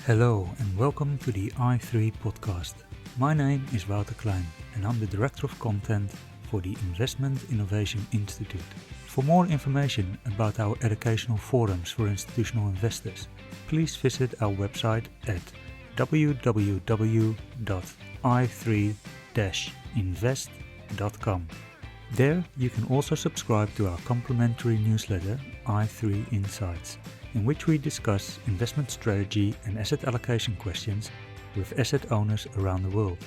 Hello and welcome to the i3 podcast. My name is Wouter Klein and I'm the Director of Content for the Investment Innovation Institute. For more information about our educational forums for institutional investors, please visit our website at www.i3-invest.com. There you can also subscribe to our complimentary newsletter i3 Insights, in which we discuss investment strategy and asset allocation questions with asset owners around the world.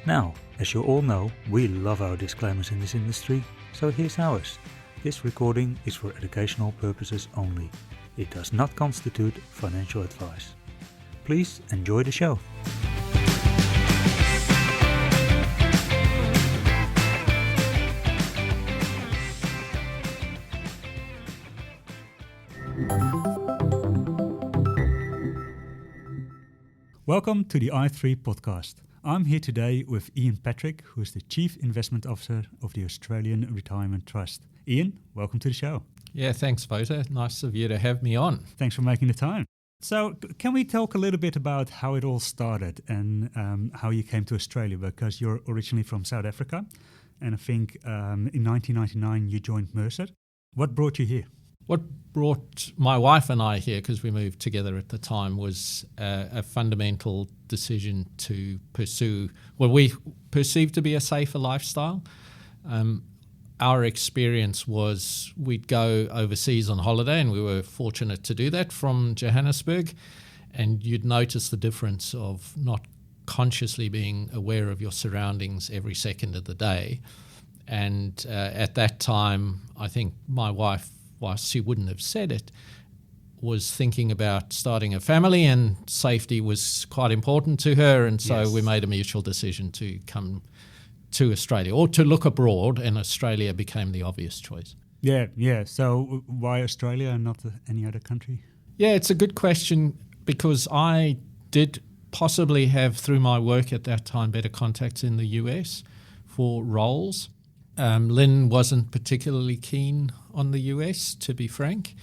Now, as you all know, we love our disclaimers in this industry, so here's ours. This recording is for educational purposes only. It does not constitute financial advice. Please enjoy the show. Welcome to the i3 podcast. I'm here today with Ian Patrick, who is the Chief Investment Officer of the Australian Retirement Trust. Ian, welcome to the show. Yeah, thanks, Wouter. Nice of you to have me on. Thanks for making the time. So can we talk a little bit about how it all started and how you came to Australia? Because you're originally from South Africa, and I think in 1999 you joined Mercer. What brought you here? What brought my wife and I here, because we moved together at the time, was a fundamental decision to pursue what we perceived to be a safer lifestyle. Our experience was we'd go overseas on holiday, and we were fortunate to do that from Johannesburg, and you'd notice the difference of not consciously being aware of your surroundings every second of the day. And at that time, I think my wife, whilst she wouldn't have said it, was thinking about starting a family, and safety was quite important to her. And so we made a mutual decision to come to Australia, or to look abroad, and Australia became the obvious choice. Yeah. So why Australia and not any other country? Yeah, it's a good question, because I did possibly have, through my work at that time, better contacts in the US for roles. Lynn wasn't particularly keen on the US, to be frank.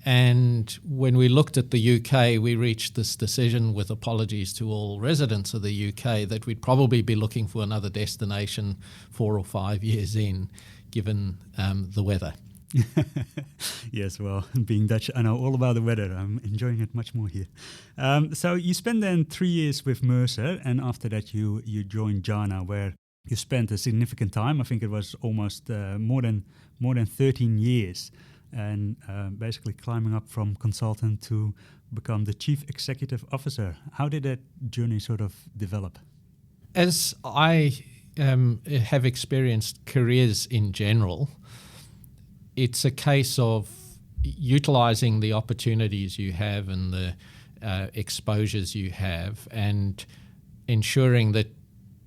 And when we looked at the UK, we reached this decision, with apologies to all residents of the UK, that we'd probably be looking for another destination 4 or 5 years in, given the weather. Yes, well, being Dutch, I know all about the weather. I'm enjoying it much more here. So you spent then 3 years with Mercer, and after that you joined JANA, where you spent a significant time. I think it was almost more than 13 years, and basically climbing up from consultant to become the Chief Executive Officer. How did that journey sort of develop? As I have experienced careers in general, it's a case of utilising the opportunities you have and the exposures you have, and ensuring that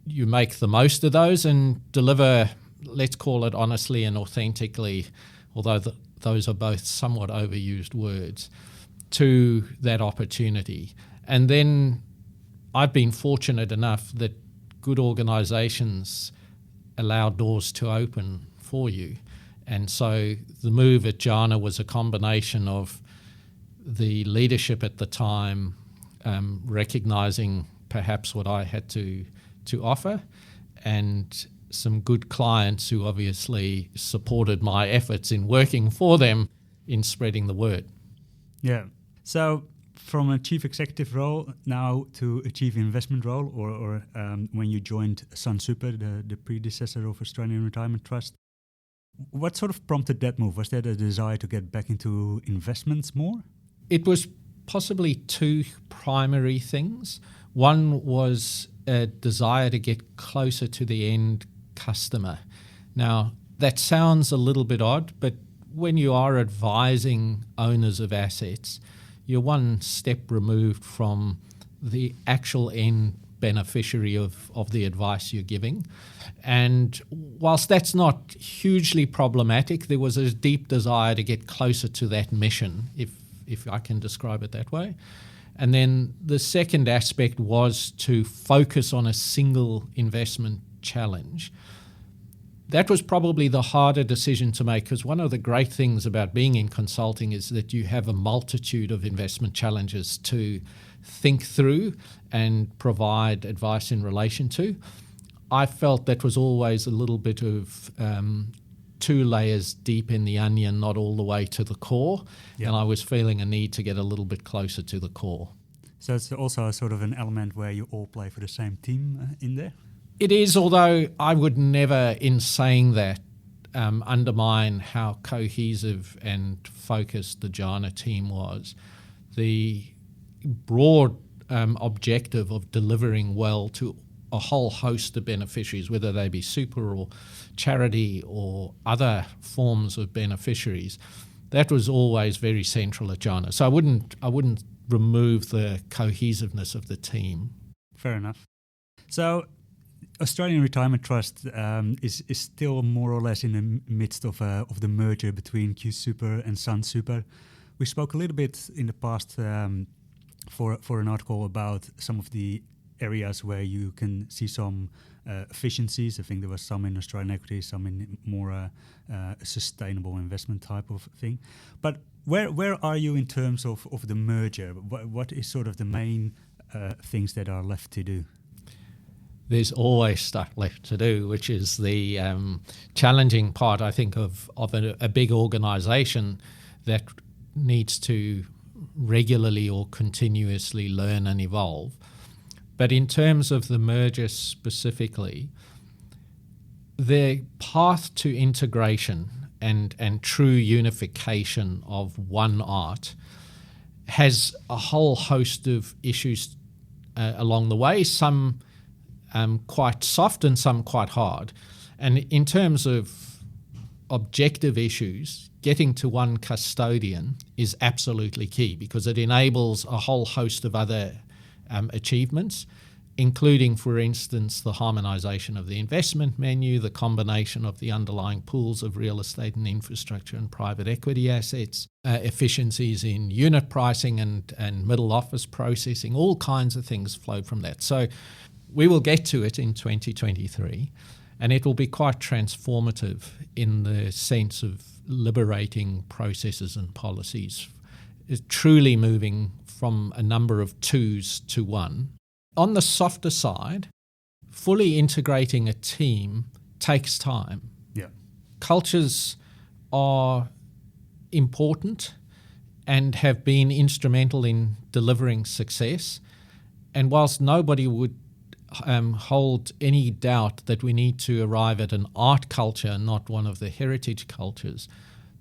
you make the most of those and deliver, let's call it honestly and authentically, although those are both somewhat overused words, to that opportunity. And then I've been fortunate enough that good organisations allow doors to open for you. And so the move at JANA was a combination of the leadership at the time recognising perhaps what I had to offer, and some good clients who obviously supported my efforts in working for them in spreading the word. Yeah. So from a chief executive role now to a chief investment role, or when you joined Sunsuper, the predecessor of Australian Retirement Trust, what sort of prompted that move? Was there a desire to get back into investments more? It was possibly two primary things. One was a desire to get closer to the end customer. Now, that sounds a little bit odd, but when you are advising owners of assets, you're one step removed from the actual end beneficiary of the advice you're giving. And whilst that's not hugely problematic, there was a deep desire to get closer to that mission, if I can describe it that way. And then the second aspect was to focus on a single investment challenge. That was probably the harder decision to make, because one of the great things about being in consulting is that you have a multitude of investment challenges to think through and provide advice in relation to. I felt that was always a little bit of 2 layers deep in the onion, not all the way to the core, and I was feeling a need to get a little bit closer to the core. So it's also a sort of an element where you all play for the same team in there? It is, although I would never, in saying that, undermine how cohesive and focused the JANA team was. The broad objective of delivering well to a whole host of beneficiaries, whether they be super or charity or other forms of beneficiaries, that was always very central at JANA. So I wouldn't remove the cohesiveness of the team. Fair enough. So Australian Retirement Trust is still more or less in the midst of the merger between QSuper and Sunsuper. We spoke a little bit in the past for an article about some of the areas where you can see some efficiencies. I think there was some in Australian equity, some in more sustainable investment type of thing. But where are you in terms of the merger? What is sort of the main things that are left to do? There's always stuff left to do, which is the challenging part, I think, of a big organisation that needs to regularly or continuously learn and evolve. But in terms of the merger specifically, the path to integration and true unification of one art has a whole host of issues along the way, some quite soft and some quite hard. And in terms of objective issues, getting to one custodian is absolutely key, because it enables a whole host of other achievements, including, for instance, the harmonisation of the investment menu, the combination of the underlying pools of real estate and infrastructure and private equity assets, efficiencies in unit pricing and middle office processing. All kinds of things flow from that. So we will get to it in 2023, and it will be quite transformative in the sense of liberating processes and policies, truly moving from a number of twos to one. On the softer side, fully integrating a team takes time. Yeah. Cultures are important and have been instrumental in delivering success. And whilst nobody would hold any doubt that we need to arrive at an art culture, not one of the heritage cultures,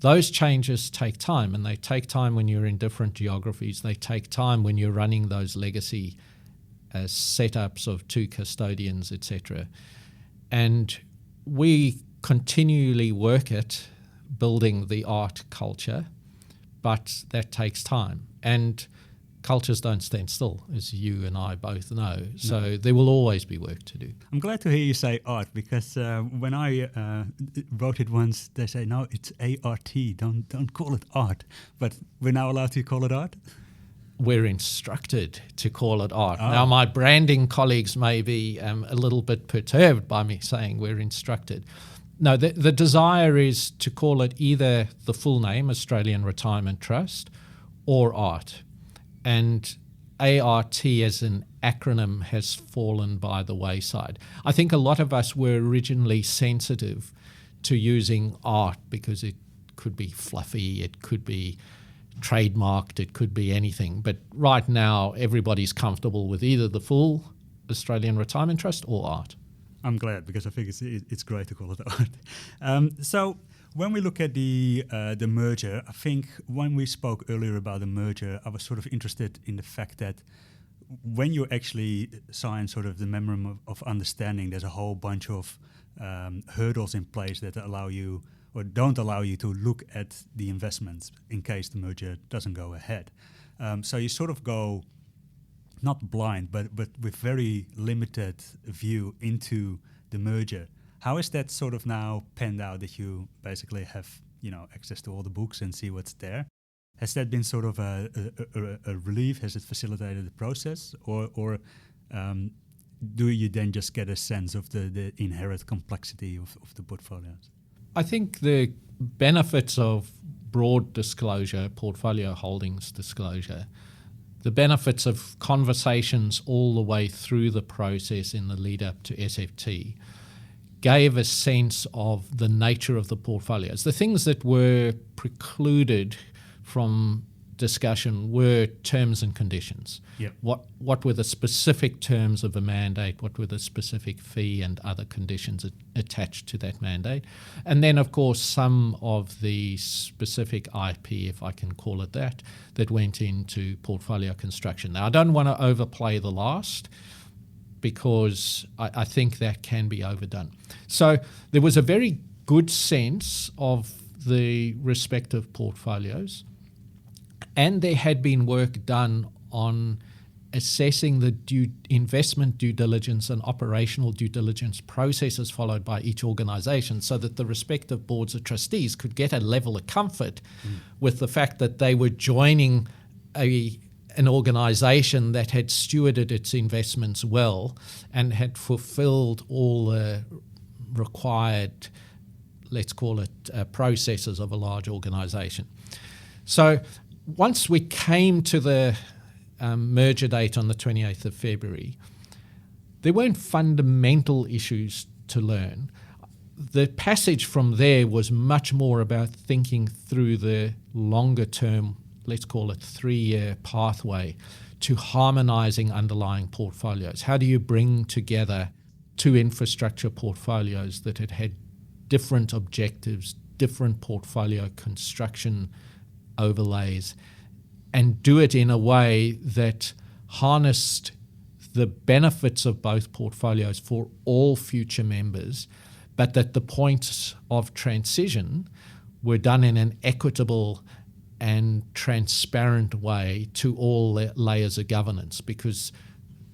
those changes take time, and they take time when you're in different geographies. They take time when you're running those legacy setups of 2 custodians, etc. And we continually work at building the art culture, but that takes time. And cultures don't stand still, as you and I both know. So there will always be work to do. I'm glad to hear you say art, because when I wrote it once, they say, no, it's ART, don't call it art. But we're now allowed to call it art? We're instructed to call it art. Now, my branding colleagues may be a little bit perturbed by me saying we're instructed. No, the desire is to call it either the full name, Australian Retirement Trust, or art. And ART as an acronym has fallen by the wayside. I think a lot of us were originally sensitive to using art because it could be fluffy, it could be trademarked, it could be anything. But right now, everybody's comfortable with either the full Australian Retirement Trust or art. I'm glad, because I think it's great to call it art. So when we look at the merger, I think when we spoke earlier about the merger, I was sort of interested in the fact that when you actually sign sort of the memorandum of understanding, there's a whole bunch of hurdles in place that allow you or don't allow you to look at the investments in case the merger doesn't go ahead. So you sort of go not blind, but with very limited view into the merger. How is that sort of now panned out, that you basically have, access to all the books and see what's there? Has that been sort of a relief? Has it facilitated the process, or do you then just get a sense of the inherent complexity of the portfolios? I think the benefits of broad disclosure, portfolio holdings disclosure, the benefits of conversations all the way through the process in the lead up to SFT gave a sense of the nature of the portfolios. The things that were precluded from discussion were terms and conditions. Yep. What were the specific terms of a mandate? What were the specific fee and other conditions attached to that mandate? And then, of course, some of the specific IP, if I can call it that went into portfolio construction. Now, I don't want to overplay the last, because I think that can be overdone. So there was a very good sense of the respective portfolios, and there had been work done on assessing the investment due diligence and operational due diligence processes followed by each organisation, so that the respective boards of trustees could get a level of comfort with the fact that they were joining an organisation that had stewarded its investments well and had fulfilled all the required, let's call it, processes of a large organisation. So once we came to the merger date on the 28th of February, there weren't fundamental issues to learn. The passage from there was much more about thinking through the longer term, let's call it 3-year pathway to harmonising underlying portfolios. How do you bring together two infrastructure portfolios that had different objectives, different portfolio construction overlays, and do it in a way that harnessed the benefits of both portfolios for all future members, but that the points of transition were done in an equitable and transparent way to all layers of governance, because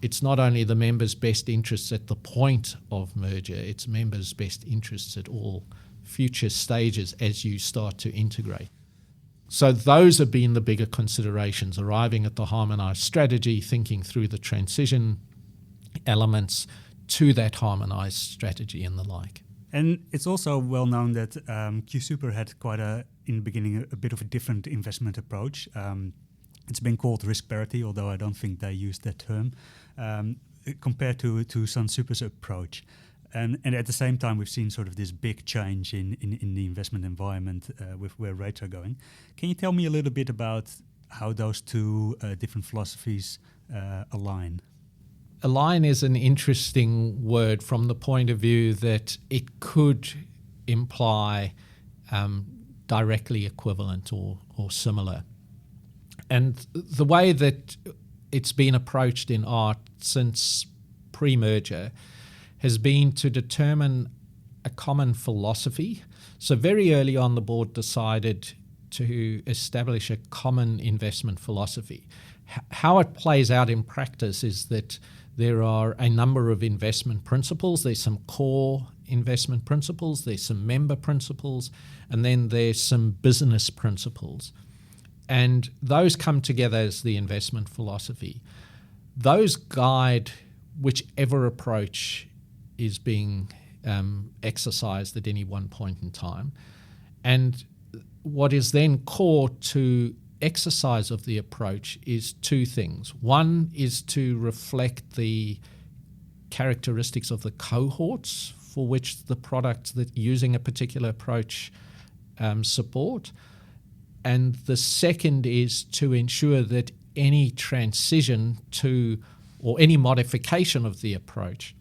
it's not only the members' best interests at the point of merger, it's members' best interests at all future stages as you start to integrate. So those have been the bigger considerations, arriving at the harmonised strategy, thinking through the transition elements to that harmonised strategy and the like. And it's also well known that QSuper had in the beginning, a bit of a different investment approach. It's been called risk parity, although I don't think they used that term, compared to Sunsuper's approach. And at the same time, we've seen sort of this big change in the investment environment with where rates are going. Can you tell me a little bit about how those two different philosophies align? Align is an interesting word from the point of view that it could imply directly equivalent or similar. And the way that it's been approached in art since pre-merger has been to determine a common philosophy. So very early on, the board decided to establish a common investment philosophy. How it plays out in practice is that there are a number of investment principles. There's some core investment principles, there's some member principles, and then there's some business principles. And those come together as the investment philosophy. Those guide whichever approach is being exercised at any one point in time. And what is then core to exercise of the approach is two things. One is to reflect the characteristics of the cohorts for which the products that using a particular approach support. And the second is to ensure that any transition to or any modification of the approach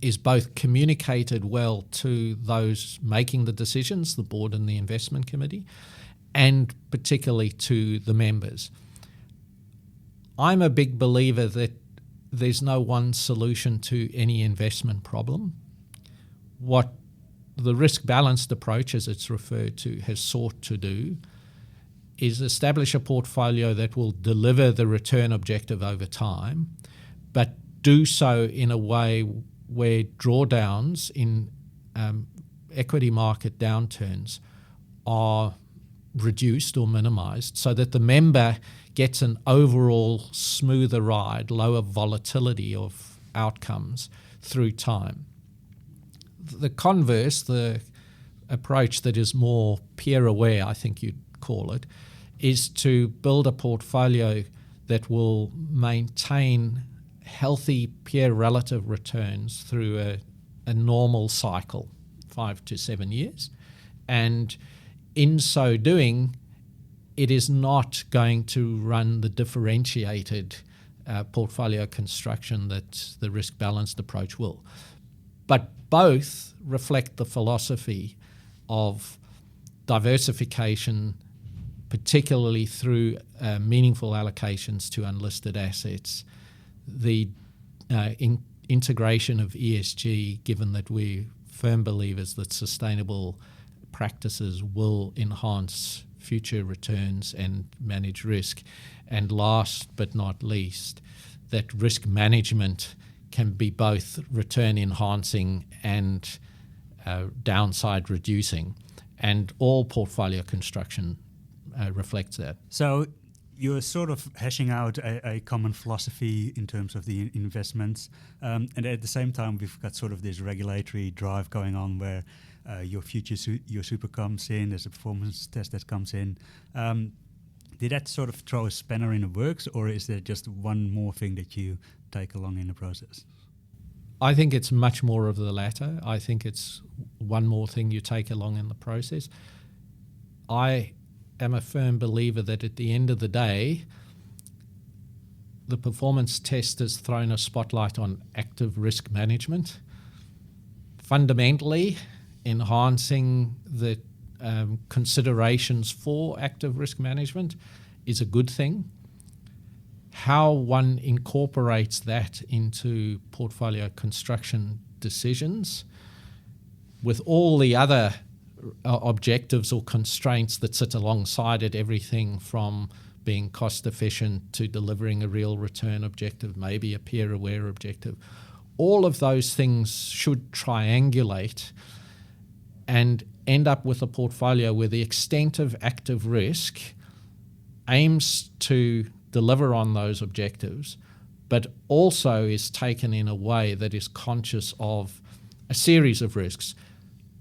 is both communicated well to those making the decisions, the board and the investment committee, and particularly to the members. I'm a big believer that there's no one solution to any investment problem. What the risk-balanced approach, as it's referred to, has sought to do is establish a portfolio that will deliver the return objective over time, but do so in a way where drawdowns in equity market downturns are reduced or minimised so that the member gets an overall smoother ride, lower volatility of outcomes through time. The converse, the approach that is more peer aware, I think you'd call it, is to build a portfolio that will maintain healthy peer relative returns through a normal cycle, 5 to 7 years. And in so doing, it is not going to run the differentiated portfolio construction that the risk-balanced approach will. But both reflect the philosophy of diversification, particularly through meaningful allocations to unlisted assets, the integration of ESG, given that we're firm believers that sustainable practices will enhance future returns and manage risk, and last but not least, that risk management can be both return enhancing and downside reducing, and all portfolio construction reflects that. So you're sort of hashing out a common philosophy in terms of the investments, and at the same time we've got sort of this regulatory drive going on where your super comes in, there's a performance test that comes in. Did that sort of throw a spanner in the works, or is there just one more thing that you take along in the process? I think it's much more of the latter. I think it's one more thing you take along in the process. I am a firm believer that at the end of the day, the performance test has thrown a spotlight on active risk management, fundamentally enhancing the considerations for active risk management is a good thing. How one incorporates that into portfolio construction decisions with all the other objectives or constraints that sit alongside it, everything from being cost efficient to delivering a real return objective, maybe a peer aware objective, all of those things should triangulate and end up with a portfolio where the extent of active risk aims to deliver on those objectives, but also is taken in a way that is conscious of a series of risks,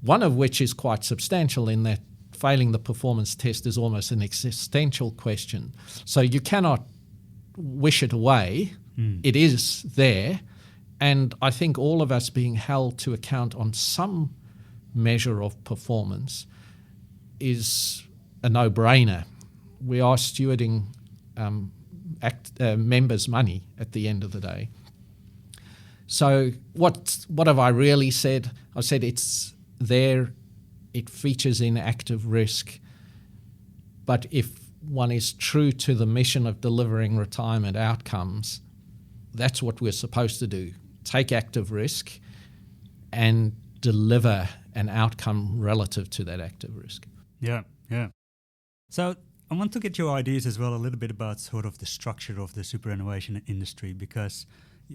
one of which is quite substantial in that failing the performance test is almost an existential question. So you cannot wish it away. It is there. And I think all of us being held to account on some measure of performance is a no-brainer. We are stewarding members' money at the end of the day. So what have I really said? I said it's there, it features in active risk, but if one is true to the mission of delivering retirement outcomes, that's what we're supposed to do. Take active risk and deliver an outcome relative to that active risk. Yeah. So I want to get your ideas as well a little bit about sort of the structure of the superannuation industry, because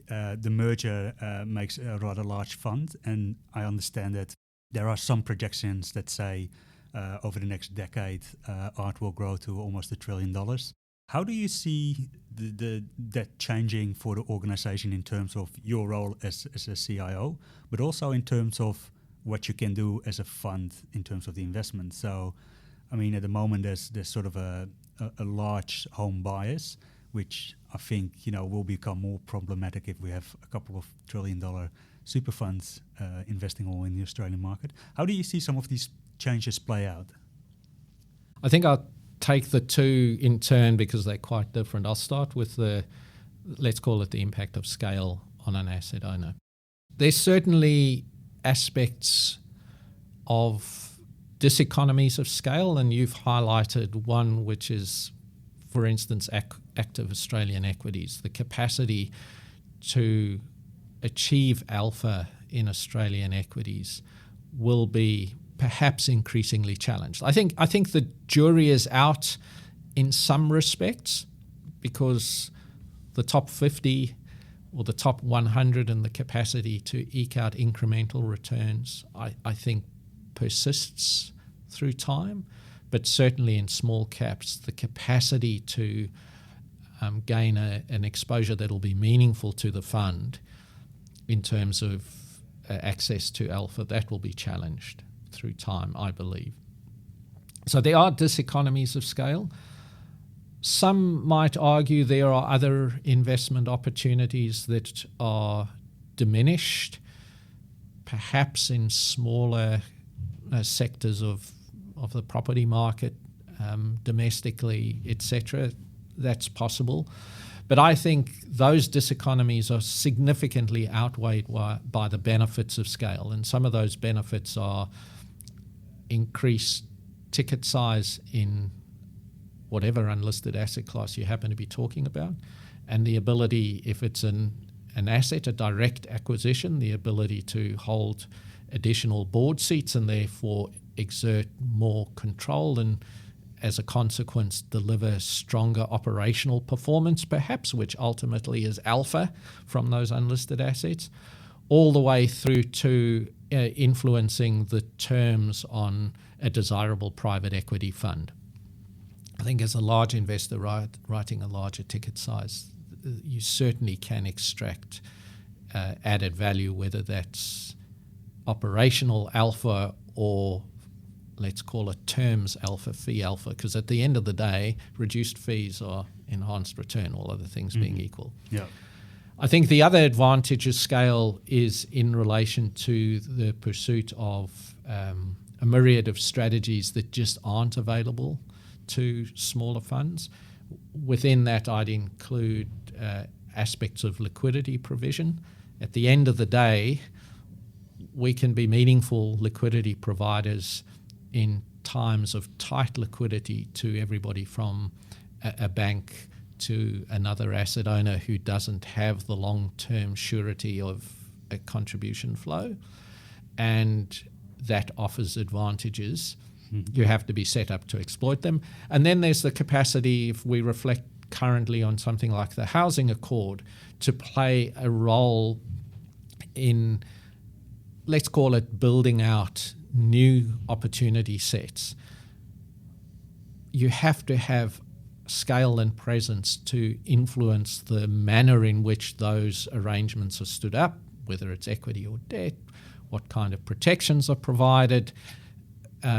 the merger makes a rather large fund, and I understand that there are some projections that say over the next decade art will grow to almost $1 trillion. How do you see that changing for the organization in terms of your role as a CIO, but also in terms of what you can do as a fund in terms of the investment? So, I mean, at the moment there's sort of a large home bias, which I think will become more problematic if we have a couple of $1 trillion super funds investing all in the Australian market. How do you see some of these changes play out? I think I'll take the two in turn because they're quite different. I'll start with let's call it the impact of scale on an asset owner. There's certainly aspects of diseconomies of scale, and you've highlighted one, which is, for instance, active Australian equities. The capacity to achieve alpha in Australian equities will be perhaps increasingly challenged. I think the jury is out in some respects, because the top 50 or the top 100 and the capacity to eke out incremental returns, I think persists through time. But certainly in small caps, the capacity to gain an exposure that will be meaningful to the fund in terms of access to alpha. That will be challenged through time, I believe. So there are diseconomies of scale. Some might argue there are other investment opportunities that are diminished, perhaps in smaller sectors of the property market, domestically, etc. That's possible. But I think those diseconomies are significantly outweighed by the benefits of scale. And some of those benefits are increased ticket size in whatever unlisted asset class you happen to be talking about, and the ability, if it's an asset, a direct acquisition, the ability to hold additional board seats and therefore exert more control and, as a consequence, deliver stronger operational performance, perhaps, which ultimately is alpha from those unlisted assets, all the way through to influencing the terms on a desirable private equity fund. I think as a large investor writing a larger ticket size, you certainly can extract added value, whether that's operational alpha or let's call it terms alpha, fee alpha, because at the end of the day, reduced fees are enhanced return, all other things being equal. Yeah. I think the other advantage of scale is in relation to the pursuit of a myriad of strategies that just aren't available to smaller funds. Within that, I'd include aspects of liquidity provision. At the end of the day, we can be meaningful liquidity providers in times of tight liquidity to everybody from a bank to another asset owner who doesn't have the long-term surety of a contribution flow, and that offers advantages. You have to be set up to exploit them. And then there's the capacity, if we reflect currently on something like the housing accord, to play a role in, let's call it, building out new opportunity sets. You have to have scale and presence to influence the manner in which those arrangements are stood up, whether it's equity or debt, what kind of protections are provided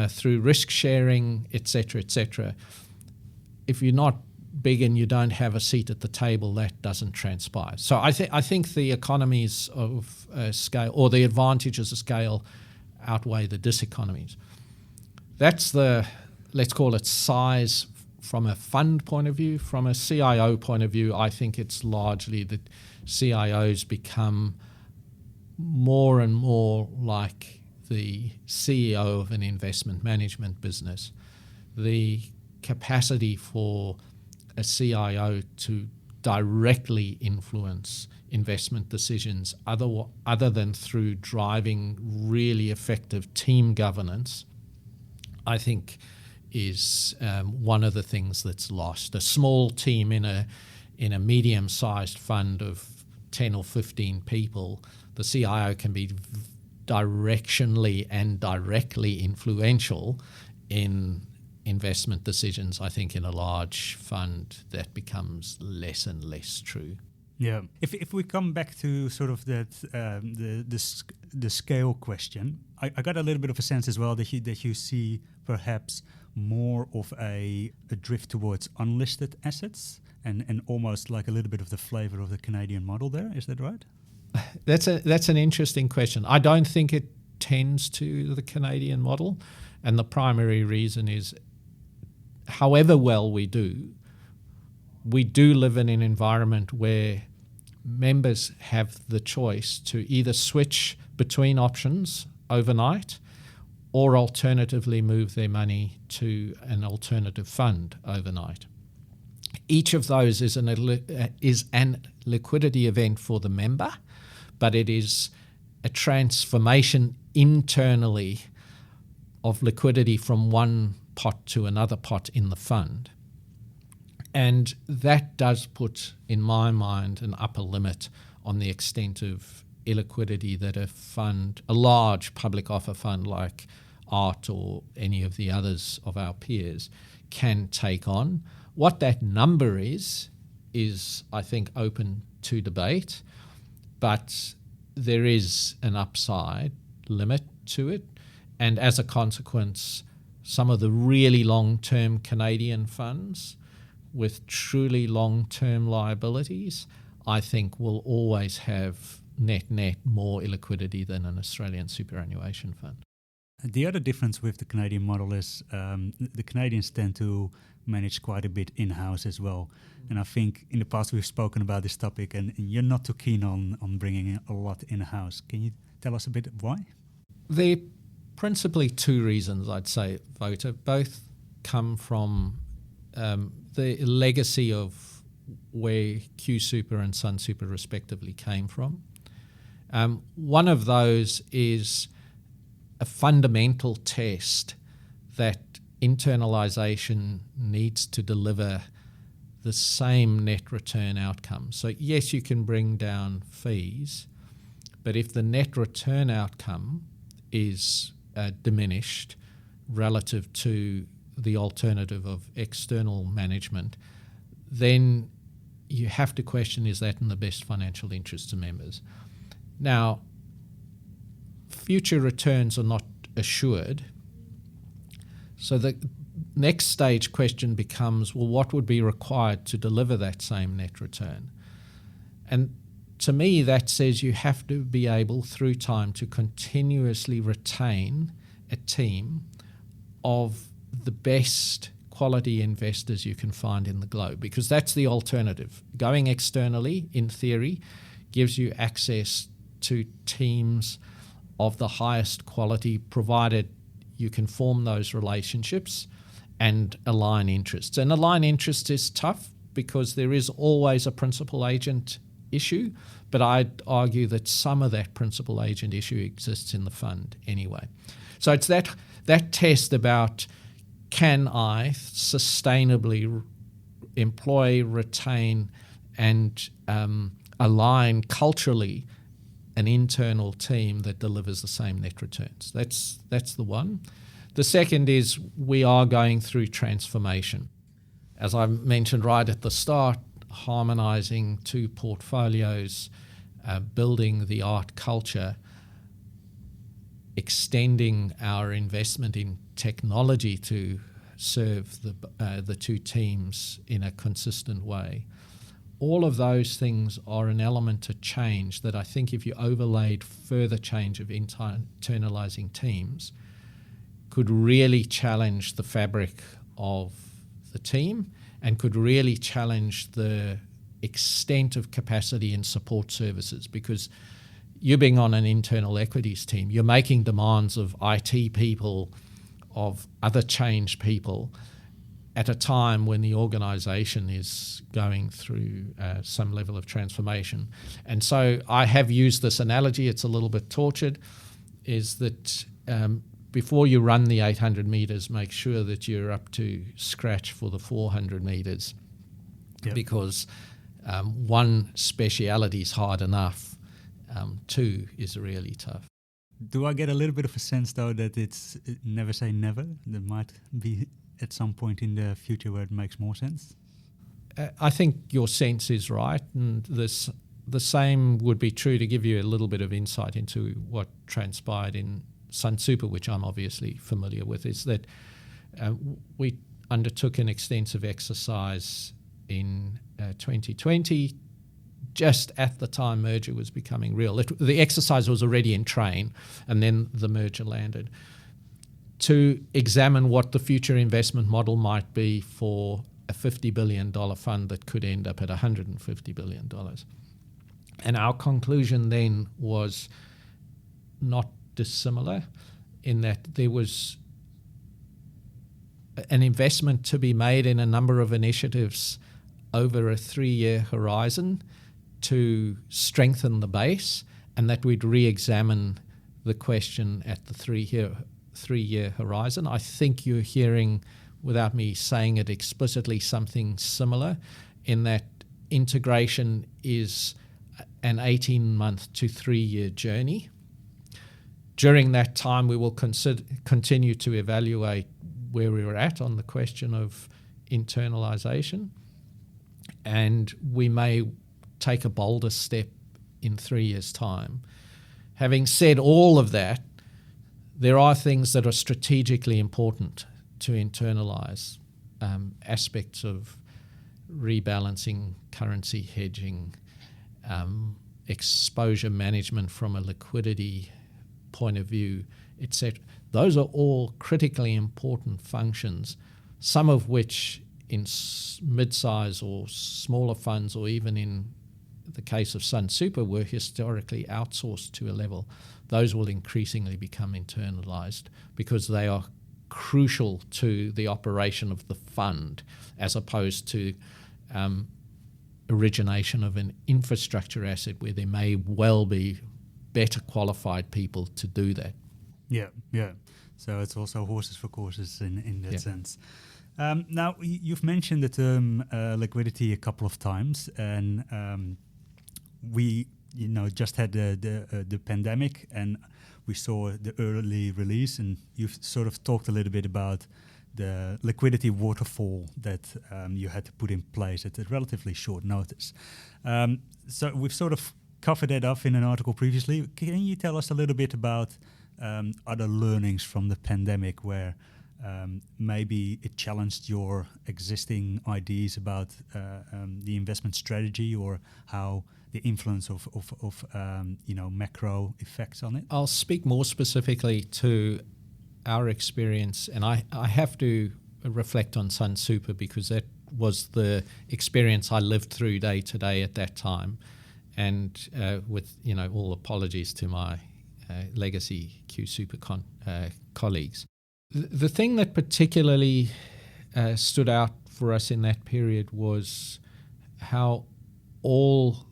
through risk sharing, etc., etc. If you're not big and you don't have a seat at the table, that doesn't transpire. So I think the economies of scale, or the advantages of scale, outweigh the diseconomies. That's the, let's call it, size from a fund point of view. From a CIO point of view, I think it's largely that CIOs become more and more like the CEO of an investment management business. The capacity for a CIO to directly influence investment decisions other than through driving really effective team governance, I think is one of the things that's lost. A small team in a medium-sized fund of 10 or 15 people, the CIO can be directionally and directly influential in investment decisions. I think in a large fund that becomes less and less true. Yeah. If we come back to sort of that the scale question, I got a little bit of a sense as well that you see perhaps more of a drift towards unlisted assets and almost like a little bit of the flavor of the Canadian model there. Is that right? That's an interesting question. I don't think it tends to the Canadian model, and the primary reason is, however well we do live in an environment where members have the choice to either switch between options overnight or alternatively move their money to an alternative fund overnight. Each of those is an liquidity event for the member, but it is a transformation internally of liquidity from one pot to another pot in the fund. And that does put, in my mind, an upper limit on the extent of illiquidity that a large public offer fund like ART or any of the others of our peers can take on. What that number is I think open to debate, but there is an upside limit to it. And as a consequence, some of the really long-term Canadian funds with truly long-term liabilities, I think will always have net more illiquidity than an Australian superannuation fund. The other difference with the Canadian model is the Canadians tend to manage quite a bit in-house as well. And I think in the past we've spoken about this topic, and you're not too keen on bringing a lot in-house. Can you tell us a bit why? There are principally two reasons, I'd say, Vota. Both come from the legacy of where QSuper and Sunsuper respectively came from. One of those is a fundamental test that internalisation needs to deliver the same net return outcome. So yes, you can bring down fees, but if the net return outcome is diminished relative to the alternative of external management, then you have to question, is that in the best financial interest of members? Now, future returns are not assured. So the next stage question becomes, well, what would be required to deliver that same net return? And to me, that says you have to be able, through time, to continuously retain a team of the best quality investors you can find in the globe, because that's the alternative. Going externally, in theory, gives you access to teams of the highest quality, provided you can form those relationships and align interests. And align interests is tough because there is always a principal agent issue, but I'd argue that some of that principal agent issue exists in the fund anyway. So it's that test about, can I sustainably employ, retain, and align culturally an internal team that delivers the same net returns? That's the one. The second is, we are going through transformation. As I mentioned right at the start, harmonising two portfolios, building the art culture, extending our investment in technology to serve the two teams in a consistent way. All of those things are an element to change that I think, if you overlaid further change of internalising teams, could really challenge the fabric of the team and could really challenge the extent of capacity in support services. Because you being on an internal equities team, you're making demands of IT people, of other change people, at a time when the organisation is going through some level of transformation. And so I have used this analogy, it's a little bit tortured, is that before you run the 800 metres, make sure that you're up to scratch for the 400 metres. Yep. Because one speciality is hard enough, two is really tough. Do I get a little bit of a sense, though, that it's never say never? There might be at some point in the future where it makes more sense? I think your sense is right, and the same would be true, to give you a little bit of insight into what transpired in Sunsuper, which I'm obviously familiar with, is that we undertook an extensive exercise in 2020, just at the time merger was becoming real. The exercise was already in train, and then the merger landed, to examine what the future investment model might be for a $50 billion fund that could end up at $150 billion. And our conclusion then was not dissimilar, in that there was an investment to be made in a number of initiatives over a 3-year horizon to strengthen the base, and that we'd re-examine the question at the three-year horizon. I think you're hearing, without me saying it explicitly, something similar, in that integration is an 18-month to 3-year journey. During that time, we will continue to evaluate where we were at on the question of internalisation, and we may take a bolder step in 3 years' time. Having said all of that, there are things that are strategically important to internalise, aspects of rebalancing, currency hedging, exposure management from a liquidity point of view, etc. Those are all critically important functions, some of which in mid-size or smaller funds, or even in the case of Sunsuper, were historically outsourced to a level. Those will increasingly become internalised because they are crucial to the operation of the fund, as opposed to origination of an infrastructure asset where there may well be better qualified people to do that. Yeah. So it's also horses for courses in that sense. Now, you've mentioned the term liquidity a couple of times, and we just had the pandemic, and we saw the early release, and you've sort of talked a little bit about the liquidity waterfall that you had to put in place at a relatively short notice. So we've sort of covered that off in an article previously. Can you tell us a little bit about other learnings from the pandemic where maybe it challenged your existing ideas about the investment strategy, or how the influence of macro effects on it? I'll speak more specifically to our experience, and I have to reflect on Sunsuper because that was the experience I lived through day to day at that time, and with all apologies to my legacy QSuper colleagues. The thing that particularly stood out for us in that period was how all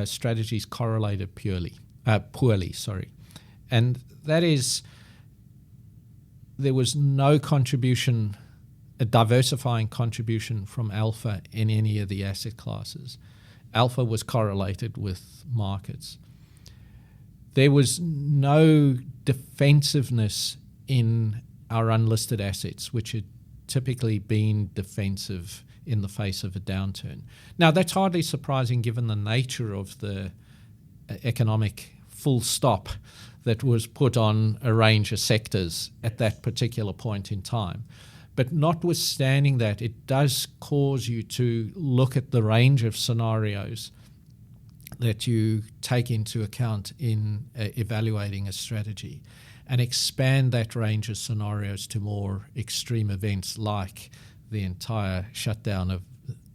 strategies correlated poorly. And that is, there was no contribution, a diversifying contribution from alpha in any of the asset classes. Alpha was correlated with markets. There was no defensiveness in our unlisted assets, which had typically been defensive in the face of a downturn. Now, that's hardly surprising given the nature of the economic full stop that was put on a range of sectors at that particular point in time. But notwithstanding that, it does cause you to look at the range of scenarios that you take into account in evaluating a strategy, and expand that range of scenarios to more extreme events like the entire shutdown of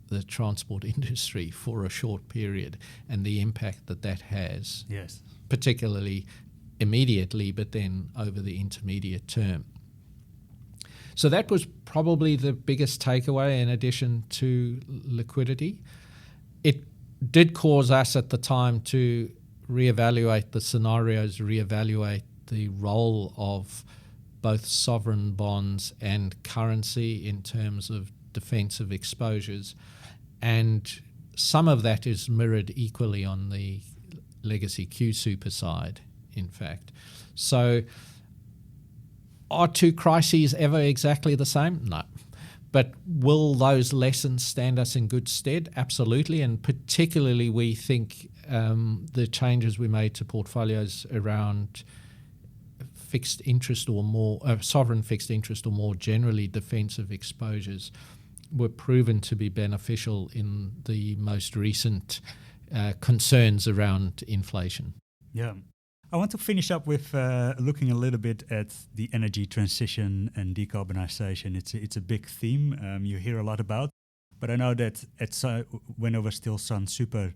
the transport industry for a short period and the impact that that has, yes, particularly immediately, but then over the intermediate term. So that was probably the biggest takeaway in addition to liquidity. It did cause us at the time to reevaluate the scenarios, reevaluate the role of both sovereign bonds and currency in terms of defensive exposures. And some of that is mirrored equally on the legacy QSuper side, in fact. So are two crises ever exactly the same? No. But will those lessons stand us in good stead? Absolutely. And particularly we think the changes we made to portfolios around fixed interest or more sovereign fixed interest, or more generally defensive exposures, were proven to be beneficial in the most recent concerns around inflation. Yeah. I want to finish up with looking a little bit at the energy transition and decarbonisation. It's a big theme you hear a lot about, but I know that when I was still Sunsuper,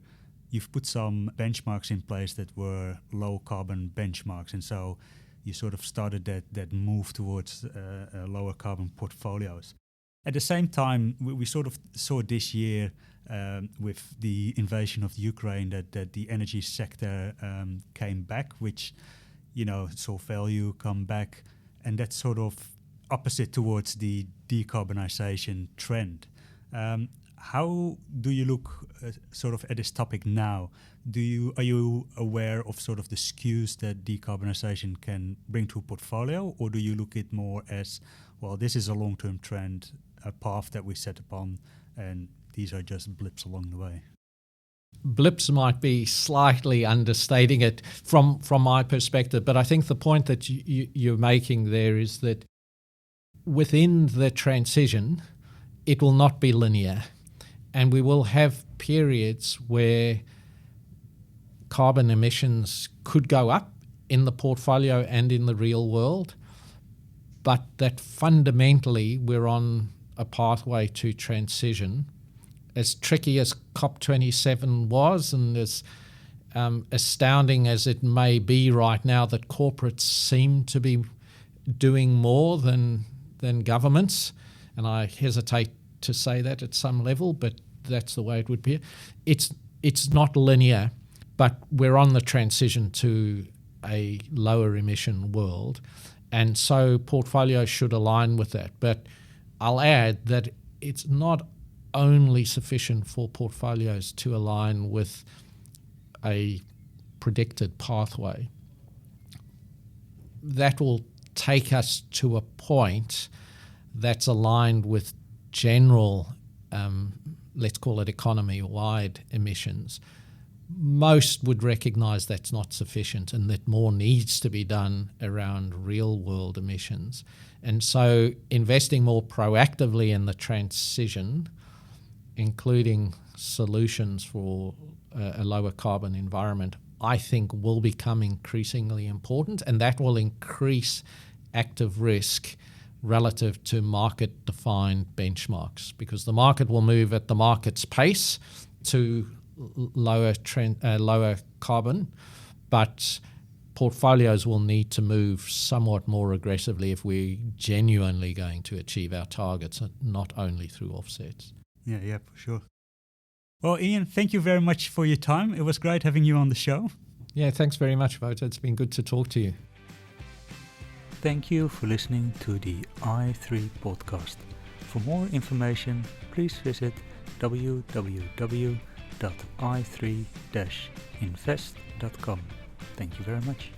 you've put some benchmarks in place that were low carbon benchmarks, and so you sort of started that move towards lower carbon portfolios. At the same time, we sort of saw this year with the invasion of Ukraine that the energy sector came back, which, saw value come back, and that's sort of opposite towards the decarbonisation trend. How do you look sort of at this topic now? Are you aware of sort of the skews that decarbonisation can bring to a portfolio, or do you look at more as, well, this is a long-term trend, a path that we set upon, and these are just blips along the way? Blips might be slightly understating it from my perspective, but I think the point that you're making there is that within the transition, it will not be linear, and we will have periods where carbon emissions could go up in the portfolio and in the real world, but that fundamentally we're on a pathway to transition. As tricky as COP27 was, and as astounding as it may be right now that corporates seem to be doing more than governments, and I hesitate to say that at some level, but that's the way it would be. It's not linear, but we're on the transition to a lower emission world, and so portfolios should align with that. But I'll add that it's not only sufficient for portfolios to align with a predicted pathway. That will take us to a point that's aligned with general, let's call it economy-wide emissions. Most would recognise that's not sufficient and that more needs to be done around real-world emissions. And so investing more proactively in the transition, including solutions for a lower carbon environment, I think will become increasingly important, and that will increase active risk relative to market-defined benchmarks, because the market will move at the market's pace to lower carbon, but portfolios will need to move somewhat more aggressively if we're genuinely going to achieve our targets, not only through offsets. Yeah, for sure. Well, Ian, thank you very much for your time. It was great having you on the show. Yeah, thanks very much, Wouter. It's been good to talk to you. Thank you for listening to the i3 podcast. For more information, please visit www.i3-invest.com. Thank you very much.